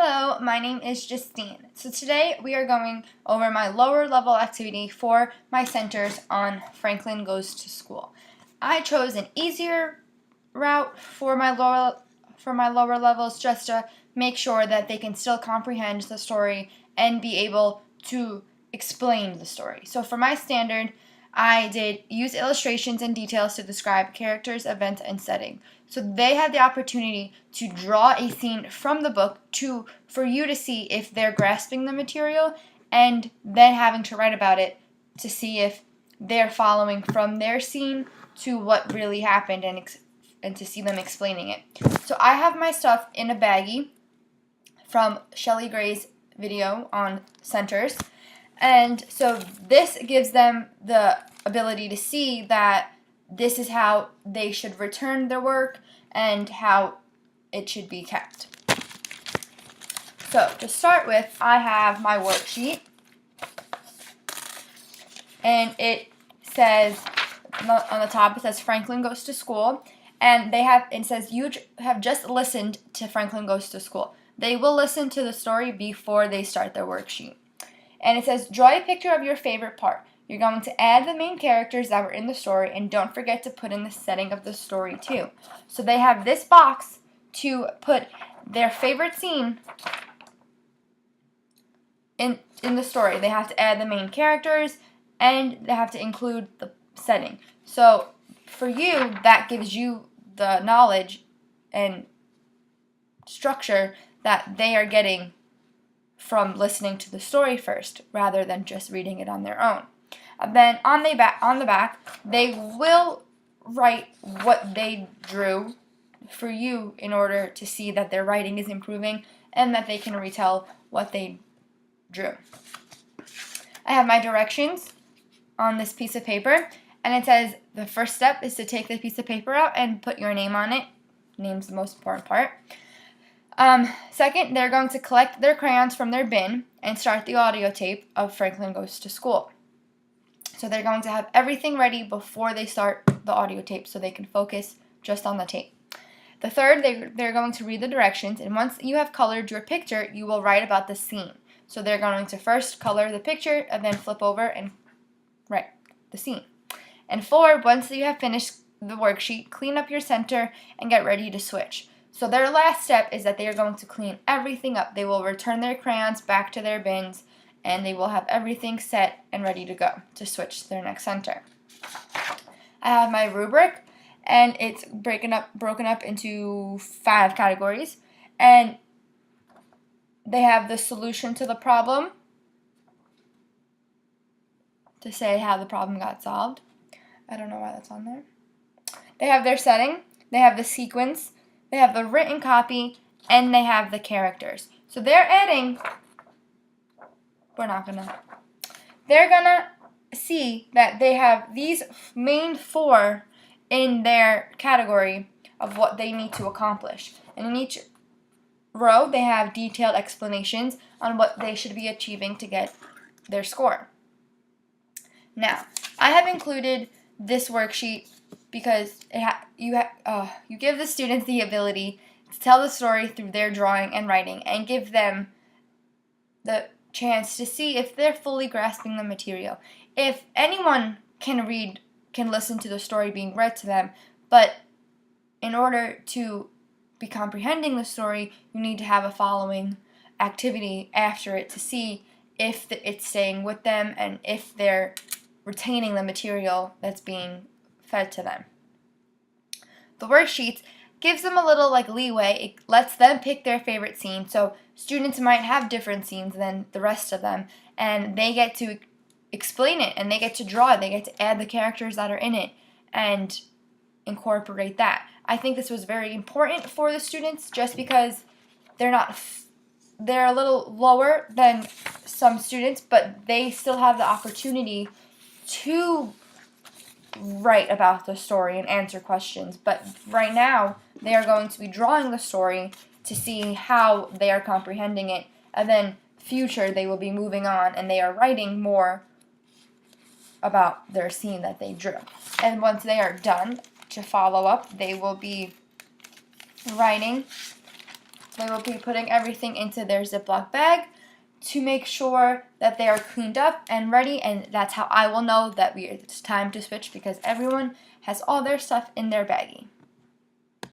Hello, my name is Justine. So today we are going over my lower level activity for my centers on Franklin Goes to School. I chose an easier route for my lower levels just to make sure that they can still comprehend the story and be able to explain the story. So for my standard, I did use illustrations and details to describe characters, events, and setting. So they had the opportunity to draw a scene from the book for you to see if they're grasping the material, and then having to write about it to see if they're following from their scene to what really happened, and to see them explaining it. So I have my stuff in a baggie from Shelly Gray's video on centers. And so this gives them the ability to see that this is how they should return their work and how it should be kept. So to start with, I have my worksheet, and it says on the top, it says Franklin Goes to School, and it says you have just listened to Franklin Goes to School. They will listen to the story before they start their worksheet. And it says, draw a picture of your favorite part. You're going to add the main characters that were in the story, and don't forget to put in the setting of the story too. So they have this box to put their favorite scene in the story. They have to add the main characters, and they have to include the setting. So for you, that gives you the knowledge and structure that they are getting from listening to the story first, rather than just reading it on their own. And then on the back, they will write what they drew for you in order to see that their writing is improving and that they can retell what they drew. I have my directions on this piece of paper, and it says the first step is to take the piece of paper out and put your name on it. Name's the most important part. Second, they're going to collect their crayons from their bin and start the audio tape of Franklin Goes to School. So they're going to have everything ready before they start the audio tape so they can focus just on the tape. The third, they're going to read the directions, and once you have colored your picture, you will write about the scene. So they're going to first color the picture and then flip over and write the scene. And four, once you have finished the worksheet, clean up your center and get ready to switch. So their last step is that they are going to clean everything up. They will return their crayons back to their bins, and they will have everything set and ready to go to switch to their next center. I have my rubric, and it's broken up into 5 categories, and they have the solution to the problem to say how the problem got solved. I don't know why that's on there. They have their setting, they have the sequence, they have the written copy, and they have the characters. So they're gonna see that they have these main 4 in their category of what they need to accomplish. And in each row, they have detailed explanations on what they should be achieving to get their score. Now, I have included this worksheet because you give the students the ability to tell the story through their drawing and writing, and give them the chance to see if they're fully grasping the material. If anyone can listen to the story being read to them, but in order to be comprehending the story, you need to have a following activity after it to see if it's staying with them and if they're retaining the material that's being fed to them. The worksheets gives them a little leeway. It lets them pick their favorite scene. So students might have different scenes than the rest of them, and they get to explain it, and they get to draw it. They get to add the characters that are in it and incorporate that. I think this was very important for the students just because they're a little lower than some students, but they still have the opportunity to write about the story and answer questions. But right now, they are going to be drawing the story to see how they are comprehending it, and then future they will be moving on, and they are writing more about their scene that they drew. And once they are done, to follow up, they will be writing they will be putting everything into their Ziploc bag to make sure that they are cleaned up and ready, and that's how I will know that it's time to switch, because everyone has all their stuff in their baggie.